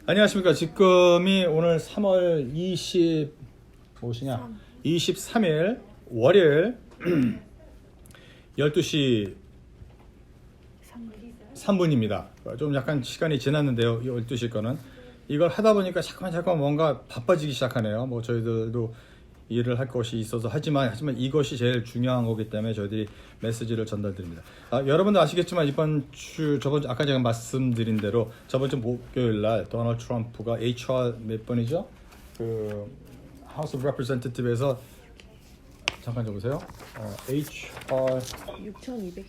안녕하십니까. 지금이 오늘 3월 23일 월요일 12시 3분입니다. 좀 약간 시간이 지났는데요. 12시 거는. 이걸 하다 보니까 잠깐 뭔가 바빠지기 시작하네요. 뭐 저희들도 일을 할 것이 있어서 하지만 이것이 제일 중요한 거기 때문에 저희들이 메시지를 전달드립니다. 여러분도 아시겠지만 저번 주 아까 제가 말씀드린 대로 저번 주 목요일 날 도널드 트럼프가 HR 몇 번이죠? 그 House of Representative에서 잠깐 적으세요. HR 6201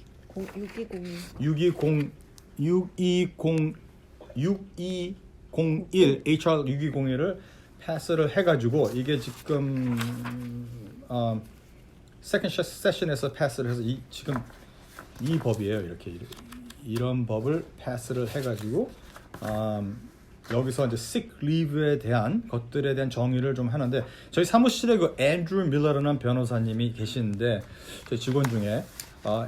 HR 6201을 패스를 해가지고 이게 지금 세컨드 세션에서 패스를 해서 지금 이 법이에요. 이런 법을 패스를 해가지고 여기서 이제 sick leave에 대한 것들에 대한 정의를 좀 하는데 저희 사무실에 그 앤드루 밀러라는 변호사님이 계시는데 저희 직원 중에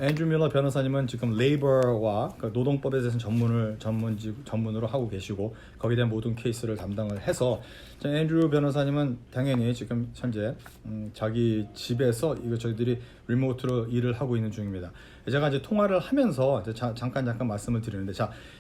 앤드루 밀러 변호사님은 지금 레이버와 노동법에 대해서 전문으로 하고 계시고 거기에 대한 모든 케이스를 담당을 해서 앤드루 변호사님은 당연히 지금 현재 자기 집에서 이거 저희들이 리모트로 일을 하고 있는 중입니다. 제가 이제 통화를 하면서 잠깐 말씀을 드리는데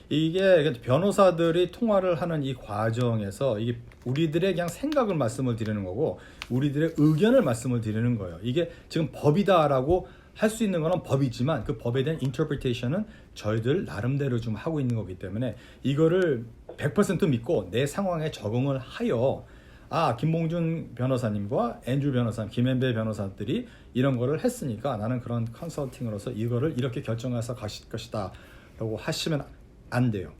이게 변호사들이 통화를 하는 이 과정에서 이게 우리들의 그냥 생각을 말씀을 드리는 거고 우리들의 의견을 말씀을 드리는 거예요. 이게 지금 법이다라고 할 수 있는 거는 법이지만 그 법에 대한 인터프리테이션은 저희들 나름대로 좀 하고 있는 거기 때문에 이거를 100% 믿고 내 상황에 적응을 하여 김봉준 변호사님과 앤드루 변호사님, 김앤배 변호사들이 이런 거를 했으니까 나는 그런 컨설팅으로서 이거를 이렇게 결정해서 가실 것이다 라고 하시면 안 돼요.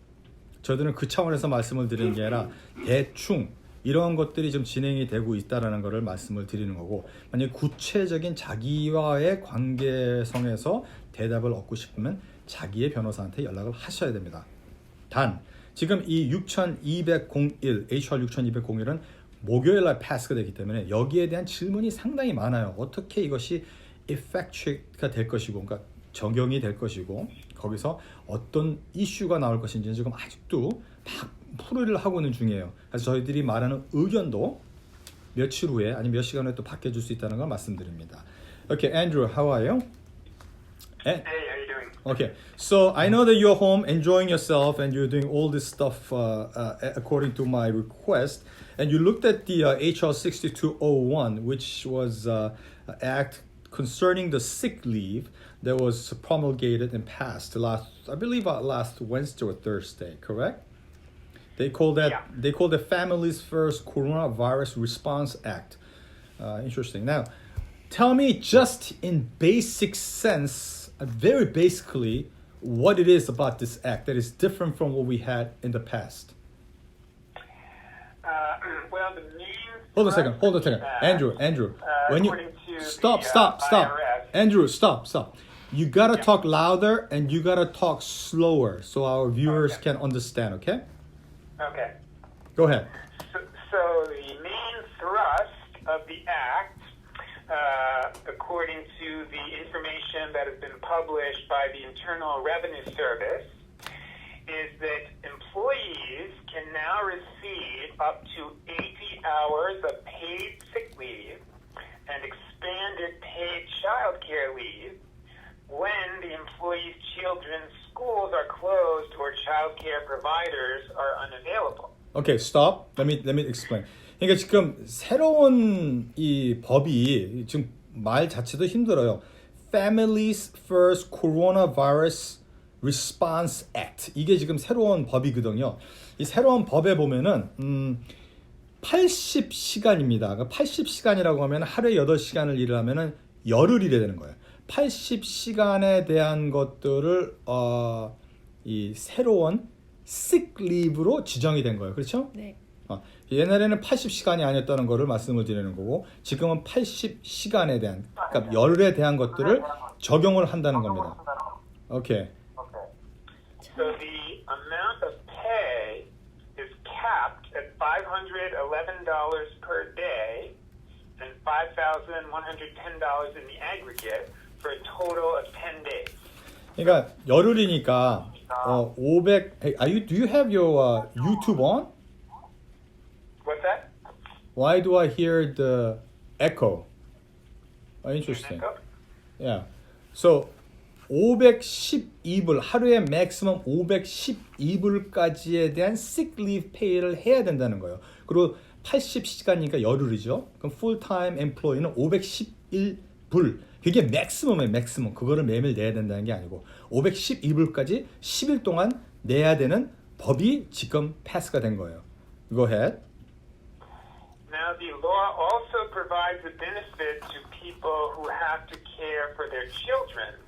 저희들은 그 차원에서 말씀을 드리는 게 아니라 대충 이런 것들이 좀 진행이 되고 있다라는 것을 말씀을 드리는 거고 만약에 구체적인 자기와의 관계성에서 대답을 얻고 싶으면 자기의 변호사한테 연락을 하셔야 됩니다. 단 지금 이 6201 HR 6201은 목요일날 패스가 되기 때문에 여기에 대한 질문이 상당히 많아요. 어떻게 이것이 effectuate가 될 것이고 그러니까 적용이 될 것이고 거기서 어떤 이슈가 나올 것인지 지금 아직도 막 풀이를 하고 있는 중이에요. 그래서 저희들이 말하는 의견도 며칠 후에 아니면 몇 시간 후에 또 바뀌어질 수 있다는 걸 말씀드립니다. Okay, Andrew, how are you? Hey, how you doing? Okay, so I know that you're home enjoying yourself and you're doing all this stuff according to my request. And you looked at the HR 6201, which was an act concerning the sick leave that was promulgated and passed I believe last Wednesday or Thursday, correct? They call the Families First Coronavirus Response Act. Interesting. Now, tell me just in basic sense, very basically, what it is about this act that is different from what we had in the past. Well, the main... Hold on a second. Andrew. When you stop. Andrew, stop. You gotta talk louder and you gotta talk slower so our viewers can understand, okay? Okay. Go ahead. So the main thrust of the act, according to the information that has been published by the Internal Revenue Service, is that employees can now receive up to 80 hours of paid sick leave and expanded paid child care leave when the employee's children's schools are closed or child care providers are unavailable. Okay, stop. Let me explain. 그러니까 지금 새로운 이 법이 지금 말 자체도 힘들어요. Families First Coronavirus Response Act. 이게 지금 새로운 법이거든요. 이 새로운 법에 보면은 80시간입니다. 그러니까 80시간이라고 하면 하루에 8시간을 일을 하면은 열흘 일해야 되는 거예요. 80시간에 대한 것들을 이 새로운 sick leave로 지정이 된 거예요. 그렇죠? 네. 옛날에는 80시간이 아니었다는 거를 말씀을 드리는 거고 지금은 80시간에 대한 그러니까 열흘에 대한 것들을 적용을 한다는 겁니다. 오케이. So the amount of pay is capped at $511 per day and $5,110 in the aggregate for a total of 10 days. 그러니까 열흘이니까 500. Do you have your YouTube on? What's that? Why do I hear the echo? Interesting. Yeah. So 512불 하루에 맥시멈 512불까지에 대한 sick leave pay를 해야 된다는 거예요. 그리고 80시간이니까 열흘이죠. 그럼 full-time employee는 511불. 그게 맥시멈이에요. 맥시멈. 그거를 매일 내야 된다는 게 아니고 512불까지 10일 동안 내야 되는 법이 지금 패스가 된 거예요. Go ahead. Now, the law also provides a benefit to people who have to care for their children,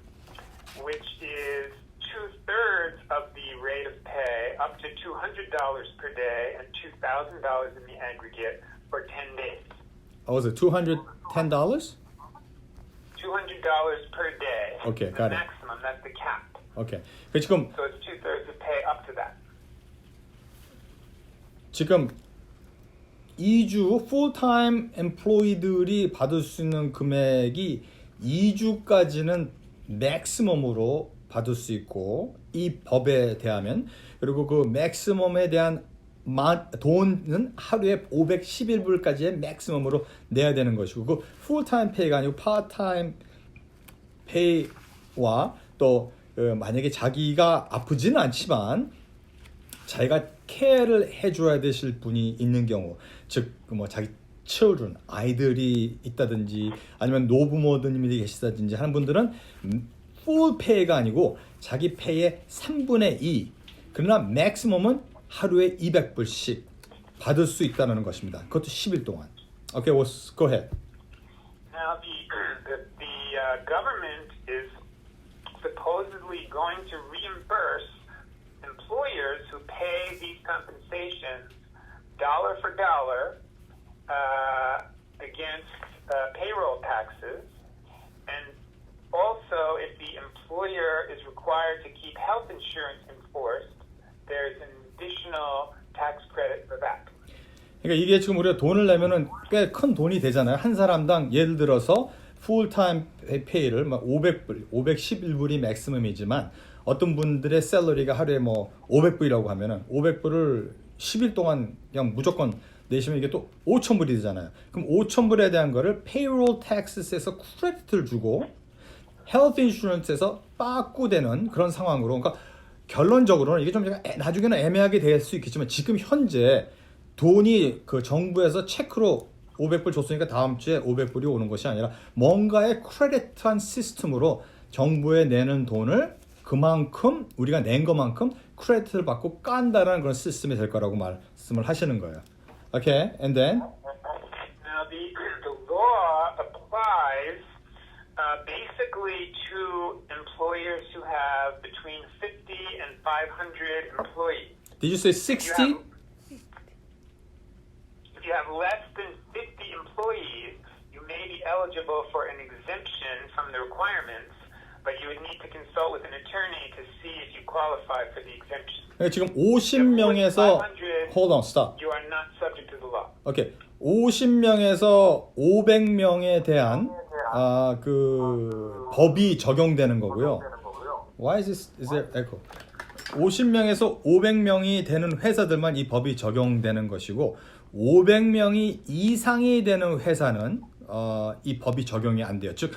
which is 2/3 of the rate of pay, up to $200 per day and $2,000 in the aggregate for 10 days. Was it $210? $200 per day. Okay, the got it. maximum, that's the cap. 오케이. 그 지금 So it's 2/3 of pay up to that. 지금 2주 풀타임 엠플로이들이 받을 수 있는 금액이 2주까지는 맥시멈으로 받을 수 있고 이 법에 대하면 그리고 그 맥시멈에 대한 돈은 하루에 511불까지의 맥시멈으로 내야 되는 것이고 그 풀타임 페이가 아니고 파트타임 페이와 또 만약에 자기가 아프지는 않지만 자기가 케어를 해줘야 되실 분이 있는 경우 즉 뭐 자기 children 아이들이 있다든지 아니면 노부모님이 계시다든지 하는 분들은 full pay가 아니고 자기 페이의 3분의 2 그러나 맥시멈은 하루에 200불씩 받을 수 있다는 것입니다. 그것도 10일 동안. Okay, well, go ahead. Now, the government is supposedly going to reimburse employers who pay these compensations dollar for dollar against payroll taxes, and also if the employer is required to keep health insurance enforced, there's an additional tax credit for that. 그러니까 이게 지금 우리가 돈을 내면은 꽤 큰 돈이 되잖아요. 한 사람당 예를 들어서 풀타임 페이를 막 500불, 511불이 맥시멈이지만 어떤 분들의 샐러리가 하루에 뭐 500불이라고 하면은 500불을 10일 동안 그냥 무조건 내시면 이게 또 5,000불이 되잖아요. 그럼 5,000불에 대한 거를 payroll taxes에서 크레딧을 주고 health insurance에서 빠꾸되는 그런 상황으로 그러니까 결론적으로는 이게 좀 나중에는 애매하게 될 수 있겠지만 지금 현재 돈이 그 정부에서 체크로 500불 줬으니까 다음 주에 500불이 오는 것이 아니라 뭔가의 크레딧한 시스템으로 정부에 내는 돈을 그만큼 우리가 낸 것만큼 크레딧을 받고 깐다라는 그런 시스템이 될 거라고 말씀을 하시는 거예요. Okay, and then? Now, the law applies basically to employers who have between 50 and 500 employees. Did you say 60? If you have less than 50 employees, you may be eligible for an exemption from the requirements, but you would need to consult with an attorney to see if you qualify for the exemption. 지금 50명에서 hold on, stop. You are not subject to the law. 오케이. 50명에서 500명에 대한 그 법이 적용되는 거고요. Why is there echo? 50명에서 500명이 되는 회사들만 이 법이 적용되는 것이고 500명이 이상이 되는 회사는 이 법이 적용이 안 돼요. 즉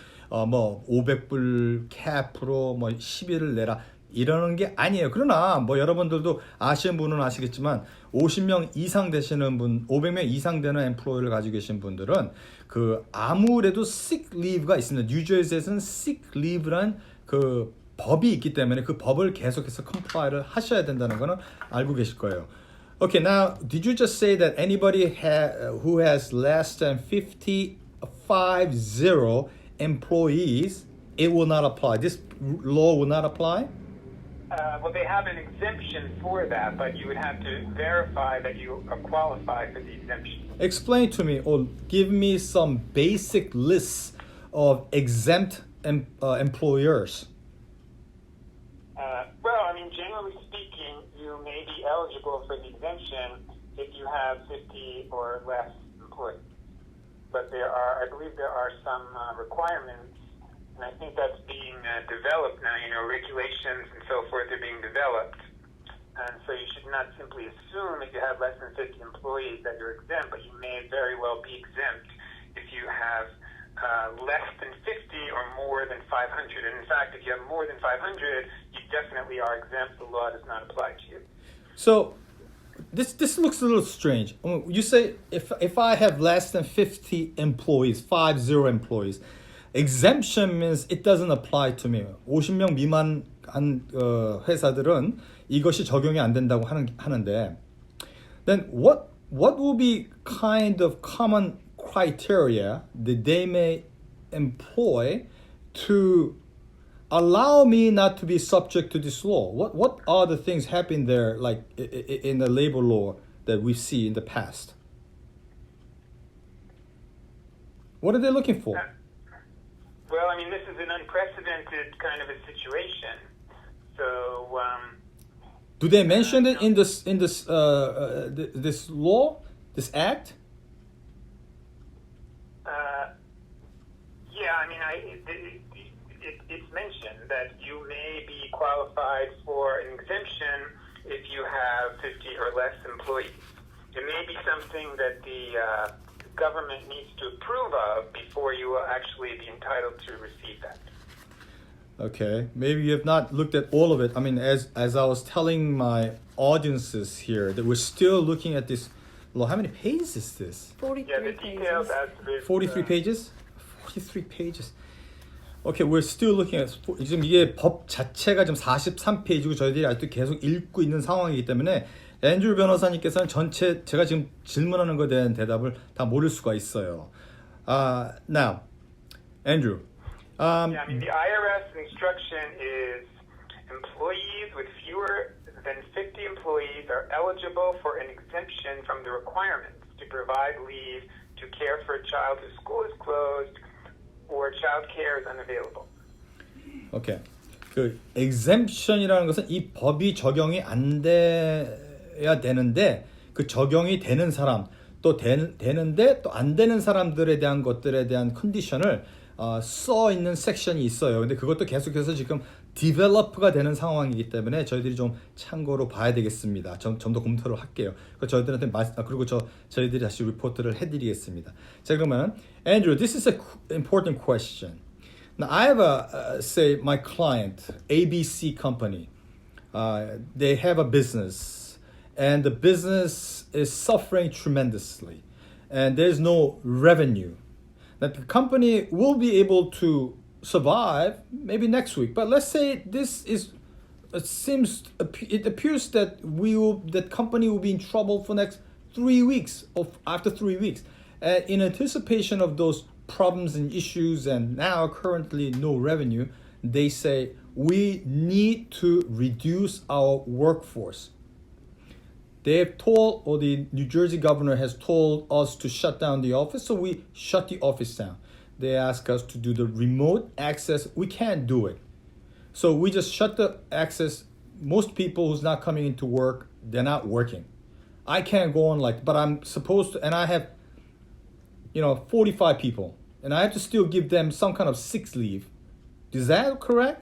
뭐 500불 캡으로 뭐 10일을 내라 이러는 게 아니에요. 그러나 뭐 여러분들도 아시는 분은 아시겠지만 50명 이상 되시는 분, 500명 이상 되는 엠플로이를 가지고 계신 분들은 그 아무래도 sick leave가 있습니다. 뉴저지에서는 sick leave라는 그 법이 있기 때문에 그 법을 계속해서 컴플라이를 하셔야 된다는 거는 알고 계실 거예요. Okay, now did you just say that anybody who has less than 50 employees, it will not apply. This law will not apply? Well, they have an exemption for that, but you would have to verify that you are qualified for the exemption. Explain to me or give me some basic lists of exempt employers. Well, I mean, generally speaking, you may be eligible for the exemption if you have 50 or less employees. But I believe there are some requirements, and I think that's being developed now. You know, regulations and so forth are being developed And so you should not simply assume if you have less than 50 employees that you're exempt, but you may very well be exempt if you have less than 50 or more than 500. And in fact, if you have more than 500, you definitely are exempt. The law does not apply to you. So this looks a little strange. You say if I have less than 50 employees, 50 employees, exemption means it doesn't apply to me. 50명 미만한 회사들은 이것이 적용이 안 된다고 하는데, then what will be kind of common criteria that they may employ to allow me not to be subject to this law? What are the things happening there, like in the labor law that we see in the past? What are they looking for? Well, I mean, this is an unprecedented kind of a situation. So, Do they mention it in this this law, this act? yeah, I mean, it's mentioned that you may be qualified for an exemption if you have 50 or less employees. It may be something that the government needs to approve of before you will actually be entitled to receive that. Okay, maybe you have not looked at all of it. I mean, as I was telling my audiences here, that we're still looking at this law. How many pages is this? 43 Yeah, the details pages. as to this. 43 pages? 43 pages. Okay, we're still looking at 지금 이게 법 자체가 지금 43페이지고 저희들이 아직도 계속 읽고 있는 상황이기 때문에 앤드류 변호사님께서는 전체 제가 지금 질문하는 것에 대한 대답을 다 모를 수가 있어요. Now, Andrew. Yeah, I mean, the IRS instruction is employees with fewer than 50 employees are eligible for an exemption from the requirements to provide leave to care for a child whose school is closed or child care is unavailable. 오케이. 그 exemption이라는 것은 이 법이 적용이 안 돼야 되는데 그 적용이 되는 사람 또 되는데 또 안 되는 사람들에 대한 것들에 대한 컨디션을 써 있는 섹션이 있어요. 근데 그것도 계속해서 지금 디벨롭가 되는 상황이기 때문에 저희들이 좀 참고로 봐야 되겠습니다. 좀 더 검토를 할게요. 저희들한테 그리고 저희들이 다시 리포트를 해드리겠습니다. 자, 그러면 Andrew, this is an important question. Now, I have say my client ABC company. They have a business, and the business is suffering tremendously, and there's no revenue. That the company will be able to survive maybe next week, but let's say it appears that that company will be in trouble for next 3 weeks after 3 weeks, in anticipation of those problems and issues, and now currently no revenue. They say we need to reduce our workforce. They have told, or the New Jersey governor has told us to shut down the office, so we shut the office down. They ask us to do the remote access. We can't do it. So we just shut the access. Most people who's not coming into work, they're not working. I can't go on but I'm supposed to, and I have, 45 people, and I have to still give them some kind of sick leave. Is that correct?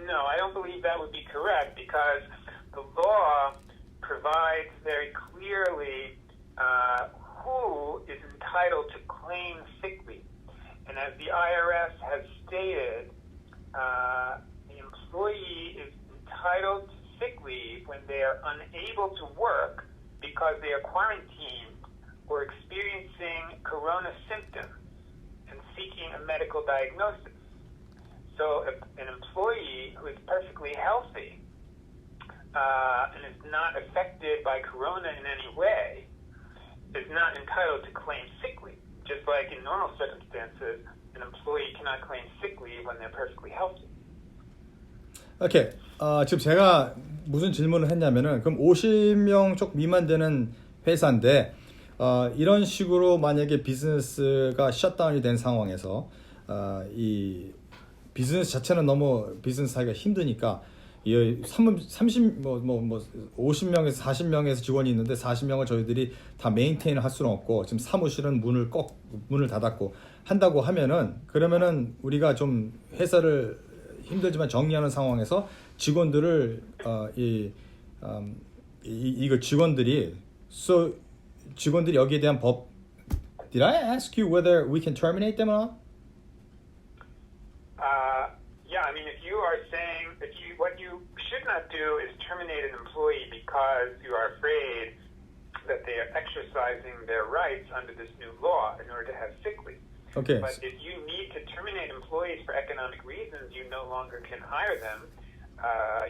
No, I don't believe that would be correct because the law provides very clearly who is entitled to claim sick leave. And as the IRS has stated, the employee is entitled to sick leave when they are unable to work because they are quarantined or experiencing corona symptoms and seeking a medical diagnosis. So if an employee who is perfectly healthy and is not affected by corona in any way is not entitled to claim sick leave. Just like in normal circumstances, an employee cannot claim sick leave when they're perfectly healthy. 오케이. 지금 제가 무슨 질문을 했냐면은 그럼 50명 쪽 미만 되는 회사인데 이런 식으로 만약에 비즈니스가 셧다운이 된 상황에서 이 비즈니스 자체는 너무 비즈니스 하기가 힘드니까 50명에서 40명에서 직원이 있는데 40명을 저희들이 다 메인테인을 할 수는 없고 지금 사무실은 문을 닫았고 한다고 하면은 그러면은 우리가 좀 회사를 힘들지만 정리하는 상황에서 직원들을 이거 직원들이 직원들이 여기에 대한 법 Did I ask you whether we can terminate them or not? Yeah, I mean, if you are saying what you should not do is terminate an employee because you are afraid that they are exercising their rights under this new law in order to have sick leave. Okay. But if you need to terminate employees for economic reasons, you no longer can hire them,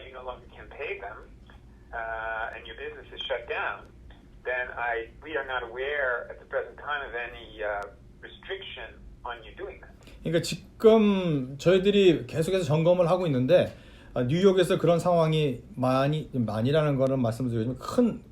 you no longer can pay them, and your business is shut down, then we are not aware at the present time of any restriction on you doing that. 그러니까 지금 저희들이 계속해서 점검을 하고 있는데 뉴욕에서 그런 상황이 많이라는 거는 말씀드리지만 큰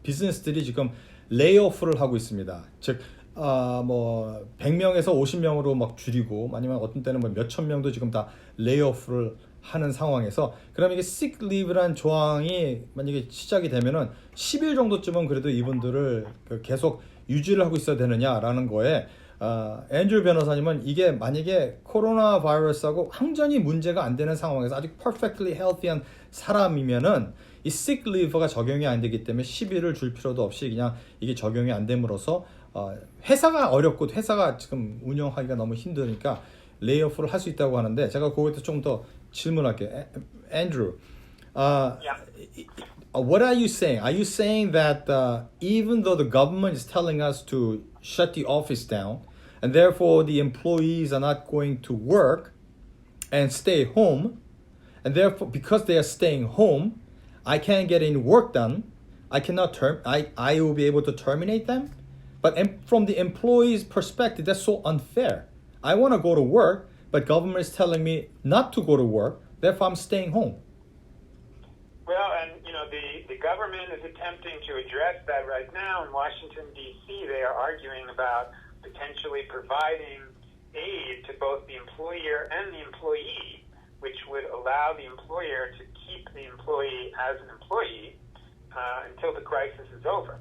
비즈니스들이 지금 레이오프를 하고 있습니다. 즉 뭐 100명에서 50명으로 막 줄이고 아니면 어떤 때는 뭐 몇천 명도 지금 다 레이오프를 하는 상황에서 그럼 이게 sick leave라는 조항이 만약에 시작이 되면은 10일 정도쯤은 그래도 이분들을 계속 유지를 하고 있어야 되느냐라는 거에 앤드류 변호사님은 이게 만약에 코로나 바이러스하고 완전히 문제가 안 되는 상황에서 아주 perfectly healthy한 사람이면은 이 sick leave가 적용이 안 되기 때문에 10일을 줄 필요도 없이 그냥 이게 적용이 안 됨으로써 회사가 어렵고 회사가 지금 운영하기가 너무 힘드니까 레이오프를 할 수 있다고 하는데 제가 그것도 좀 더 질문할게요. 앤드류, what are you saying? Are you saying that even though the government is telling us to shut the office down and therefore the employees are not going to work and stay home and therefore because they are staying home I can't get any work done, I will be able to terminate them? But from the employee's perspective, that's so unfair. I want to go to work, but government is telling me not to go to work, therefore I'm staying home. Well, and the government is attempting to address that right now in Washington, D.C. They are arguing about potentially providing aid to both the employer and the employee, which would allow the employer to keep the employee as an employee until the crisis is over.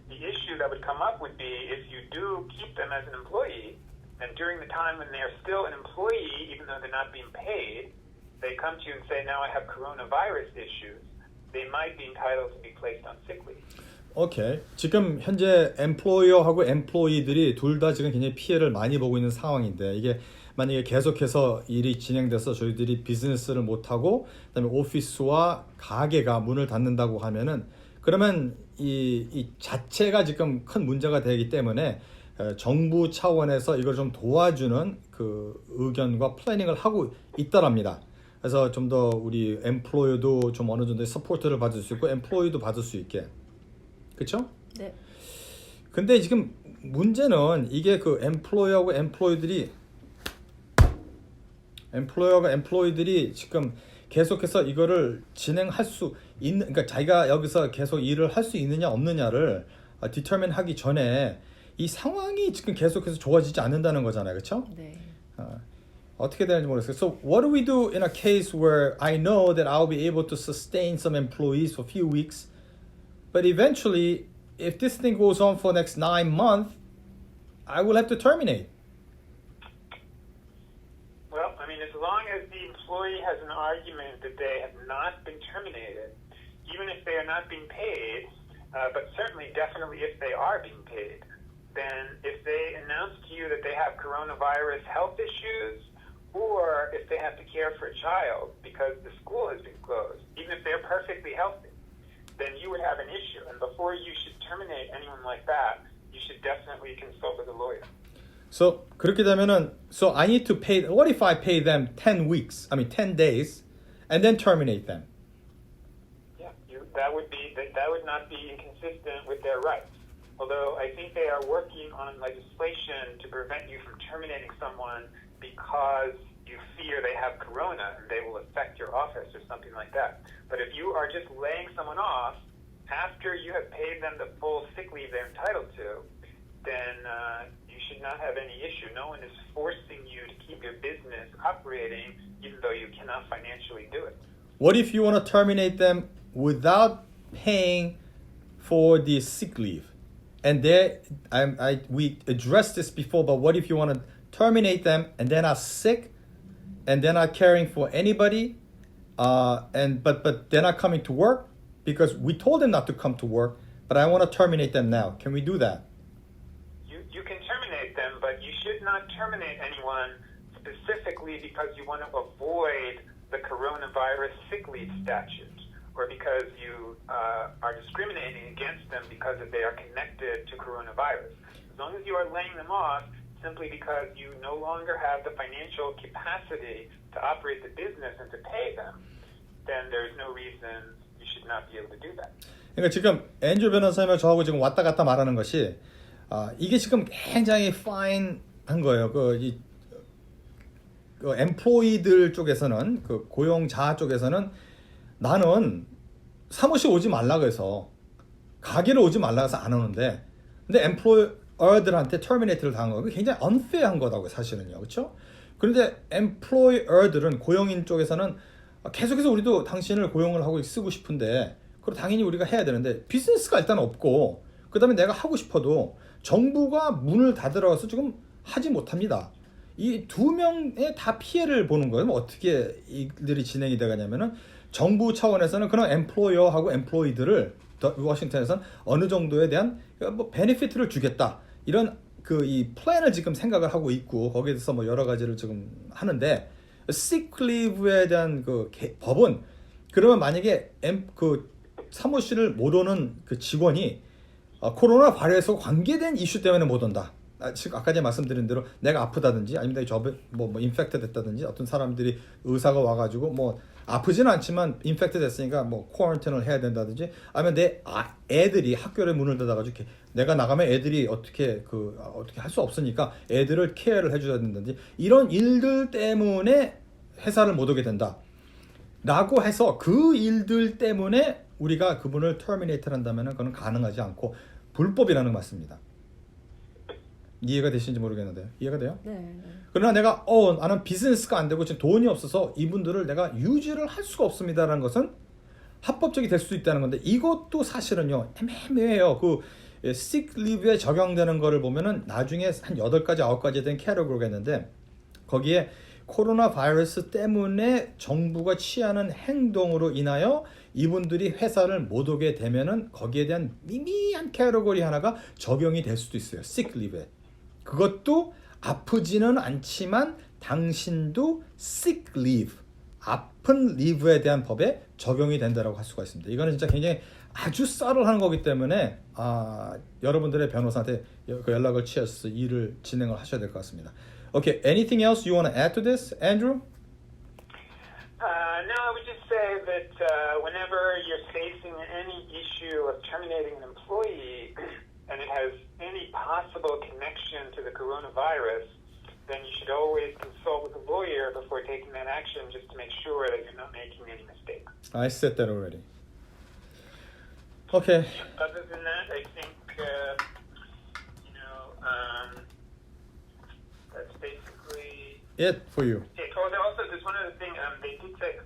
The issue that would come up would be if you do keep them as an employee, and during the time when they're still an employee, even though they're not being paid, they come to you and say, now I have coronavirus issues, they might be entitled to be placed on sick leave. 오케이. 지금 현재 엠플로이어하고 엠플로이들이 둘 다 지금 굉장히 피해를 많이 보고 있는 상황인데 이게 만약에 계속해서 일이 진행돼서 저희들이 비즈니스를 못하고 그다음에 오피스와 가게가 문을 닫는다고 하면은 그러면 이 자체가 지금 큰 문제가 되기 때문에 정부 차원에서 이걸 좀 도와주는 그 의견과 플래닝을 하고 있다랍니다. 그래서 좀 더 우리 엠플로이도 좀 어느 정도의 서포트를 받을 수 있고 엠플로이도 받을 수 있게. 그렇죠? 네. 근데 지금 문제는 이게 그 엠플로이하고 엠플로이들이 지금 계속해서 이거를 진행할 수 있는, 그러니까 자기가 여기서 계속 일을 할 수 있느냐 없느냐를 디터민 하기 전에 이 상황이 지금 계속해서 좋아지지 않는다는 거잖아요, 그렇죠? 네. 어떻게 되는지 모르겠어요. So what do we do in a case where I know that I'll be able to sustain some employees for a few weeks, but eventually, if this thing goes on for the next 9 months, I will have to terminate. Well, I mean, as long as the employee has an argument that they have not been terminated, even if they are not being paid, but certainly, definitely if they are being paid, then if they announce to you that they have coronavirus health issues, or if they have to care for a child because the school has been closed, even if they're perfectly healthy, then you would have an issue. And before you should terminate anyone like that, you should definitely consult with a lawyer. So 그렇게 되면은 so I need to pay. What if I pay them 10 days, and then terminate them? Yeah, that would not be inconsistent with their rights. Although I think they are working on legislation to prevent you from terminating someone because you fear they have corona and they will affect your office or something like that. But if you are just laying someone off after you have paid them the full sick leave they're entitled to, then you should not have any issue. No one is forcing you to keep your business operating even though you cannot financially do it. What if you want to terminate them without paying for the sick leave? And we addressed this before, but what if you want to terminate them and then are sick and then are caring for anybody but they're not coming to work because we told them not to come to work, but I want to terminate them now. Can we do that? You can terminate them, but you should not terminate anyone specifically because you want to avoid the coronavirus sick leave statute or because you are discriminating against them because they are connected to coronavirus. As long as you are laying them off simply because you no longer have the financial capacity to operate the business and to pay them, then there's no reason you should not be able to do that. 그러니까 지금 앤드류 변호사님과 저하고 지금 왔다 갔다 말하는 것이 이게 지금 굉장히 fine한 거예요. 그 엠플로이들 쪽에서는 그 고용자 쪽에서는 나는 사무실 오지 말라고 해서 가게를 오지 말라고 해서 안 오는데 근데 엠플로이어들한테 터미네이트를 당한 거 굉장히 unfair한 거다고 사실은요. 그렇죠? 그런데 엠플로이어들은 고용인 쪽에서는 계속해서 우리도 당신을 고용을 하고 쓰고 싶은데 그럼 당연히 우리가 해야 되는데 비즈니스가 일단 없고 그다음에 내가 하고 싶어도 정부가 문을 닫으라서 지금 하지 못합니다. 이 두 명의 다 피해를 보는 거예요. 어떻게 이들이 진행이 되가냐면은 정부 차원에서는 그런 엠플로이어하고 엠플로이들을 워싱턴에서는 어느 정도에 대한 뭐 베네피트를 주겠다 이런 그 이 플랜을 지금 생각을 하고 있고 거기에 대해서 뭐 여러 가지를 지금 하는데 sick leave에 대한 그 법은 그러면 만약에 그 사무실을 못 오는 그 직원이 코로나 바이러스와 관계된 이슈 때문에 못 온다. 지금 아까 전에 말씀드린 대로 내가 아프다든지 아니면 내가 뭐 인펙트 됐다든지 어떤 사람들이 의사가 와가지고 뭐 아프지는 않지만 인펙트 됐으니까 뭐 쿼런틴을 해야 된다든지 아니면 내 애들이 학교를 문을 닫아가지고 내가 나가면 애들이 어떻게 할 수 없으니까 애들을 케어를 해줘야 된다든지 이런 일들 때문에 회사를 못 오게 된다. 라고 해서 그 일들 때문에 우리가 그분을 터미네이트 한다면 그건 가능하지 않고 불법이라는 거 맞습니다. 이해가 되시는지 모르겠는데요. 이해가 돼요? 네. 그러나 내가 나는 비즈니스가 안 되고 지금 돈이 없어서 이분들을 내가 유지를 할 수가 없습니다라는 것은 합법적이 될 수도 있다는 건데 이것도 사실은요 애매해요. 그 sick leave에 적용되는 거를 보면은 나중에 한 8가지 9가지에 된 캐러고리가 있는데 거기에 코로나 바이러스 때문에 정부가 취하는 행동으로 인하여 이분들이 회사를 못 오게 되면은 거기에 대한 미미한 캐러고리 하나가 적용이 될 수도 있어요. sick leave에. 그것도 아프지는 않지만 당신도 sick leave, 아픈 리브에 대한 법에 적용이 된다라고 할 수가 있습니다. 이거는 진짜 굉장히 아주 썰을 하는 거기 때문에 여러분들의 변호사한테 그 연락을 취해서 일을 진행을 하셔야 될 것 같습니다. Okay, anything else you want to add to this, Andrew? No, I would just say that whenever you're facing any issue of terminating an employee and it has any possible connection to the coronavirus, then you should always consult with a lawyer before taking that action just to make sure that you're not making any mistakes. I said that already. Okay. Other than that, I think, that's basically It for you. it. Oh, also, there's one other thing. They did say,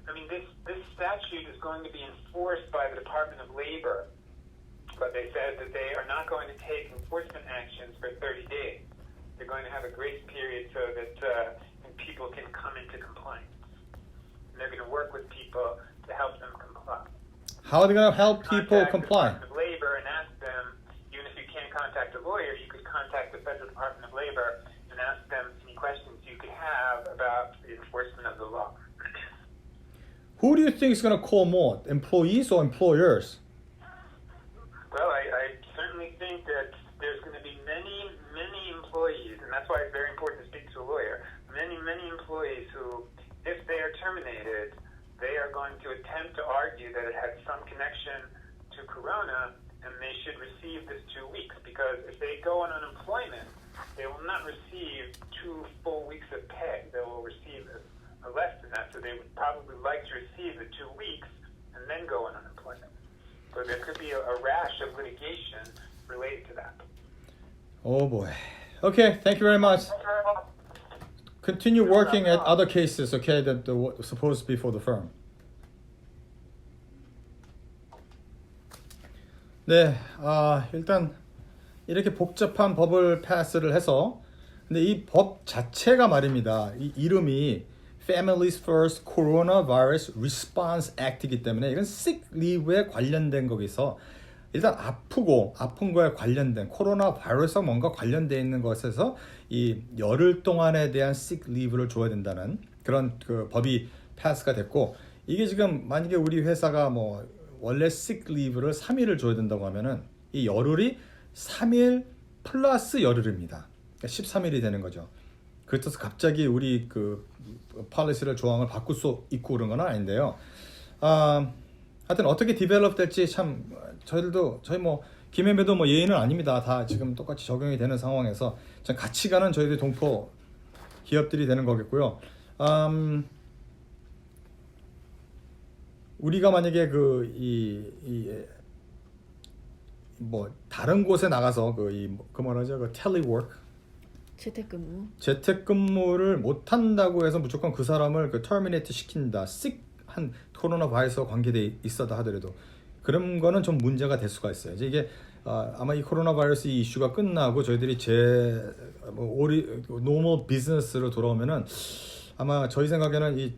this statute is going to be enforced by the Department of Labor, but they said that they are not going to take enforcement actions for 30 days. They're going to have a grace period so that people can come into compliance. And they're going to work with people to help them comply. How are they going to help people Contact comply? the Department of Labor and ask them, even if you can't contact a lawyer, you could contact the Federal Department of Labor and ask them any questions you could have about the enforcement of the law. Who do you think is going to call more, employees or employers? Well, I certainly think that there's going to be many, many employees, and that's why it's very important to speak to a lawyer, many, many employees who, if they are terminated, they are going to attempt to argue that it had some connection to corona and they should receive this 2 weeks, because if they go on unemployment, they will not receive 2 full weeks of pay. They will receive less than that, so they would probably like to receive the 2 weeks and then go on unemployment. So there could be a rash of litigation related to that. Oh boy. Okay, thank you very much. Continue working at other cases, okay, that were supposed to be for the firm. 네, 일단 이렇게 복잡한 법을 패스를 해서 근데 이 법 자체가 말입니다. 이 이름이 Families First Coronavirus Response Act이기 때문에 이건 sick leave에 관련된 거기서 일단 아픈 거에 관련된 코로나 바이러스와 뭔가 관련되어 있는 것에서 이 열흘 동안에 대한 sick leave를 줘야 된다는 그런 그 법이 패스가 됐고 이게 지금 만약에 우리 회사가 뭐 원래 sick leave를 3일을 줘야 된다고 하면은 이 열흘이 3일 플러스 열흘입니다. 그러니까 13일이 되는 거죠. 그렇다고 갑자기 우리 그 policy를 조항을 바꿀 수 있고 그런 건 아닌데요. 하여튼 어떻게 디벨롭 될지 참 저희 뭐 김해매도 뭐 예의는 아닙니다. 다 지금 똑같이 적용이 되는 상황에서 참 같이 가는 저희들이 동포 기업들이 되는 거겠고요. 우리가 만약에 뭐 다른 곳에 나가서 그 뭐라죠? 그 텔리워크 재택근무를 못 한다고 해서 무조건 그 사람을 그 터미네이트 시킨다. 한 코로나 바이러스와 관계돼 있었다 하더라도 그런 거는 좀 문제가 될 수가 있어요. 이제 이게 아마 이 코로나 바이러스 이 이슈가 끝나고 저희들이 노멀 비즈니스로 돌아오면은 아마 저희 생각에는 이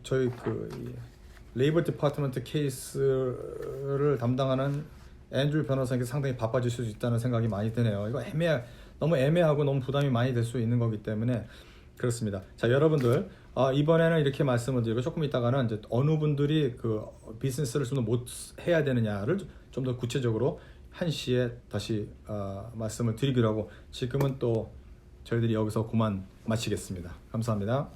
레이버 디파트먼트 케이스를 담당하는 앤드류 변호사에게 상당히 바빠질 수 있다는 생각이 많이 드네요. 이거 너무 애매하고 너무 부담이 많이 될 수 있는 거기 때문에 그렇습니다. 자, 여러분들 이번에는 이렇게 말씀을 드리고 조금 있다가는 이제 어느 분들이 그 비즈니스를 좀 더 못 해야 되느냐를 좀 더 구체적으로 1시에 다시 말씀을 드리기로 하고 지금은 또 저희들이 여기서 그만 마치겠습니다. 감사합니다.